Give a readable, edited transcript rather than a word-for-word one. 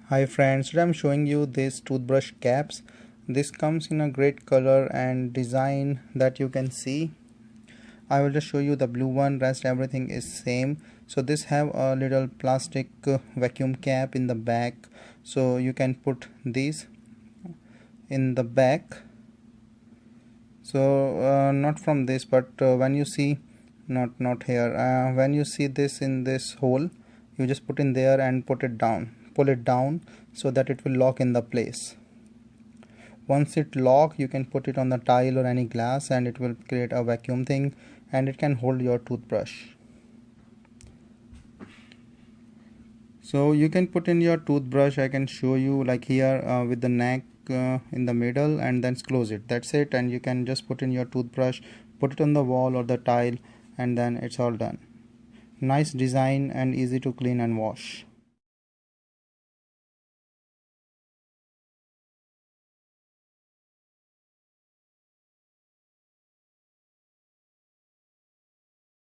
Hi friends, today I'm showing you this toothbrush caps. This comes in a great color and design that you can see. I will just show you the blue one, rest everything is same. So this have a little plastic vacuum cap in the back, so you can put these in the back. So not from this, but when you see not here, when you see this in this hole, you just put in there and put it down, pull it down so that it will lock in the place. Once it lock, you can put it on the tile or any glass and it will create a vacuum thing and it can hold your toothbrush. So you can put in your toothbrush. I can show you like here with the neck in the middle, and then close it. That's it, and you can just put in your toothbrush, put it on the wall or the tile, and then it's all done. Nice design and easy to clean and wash.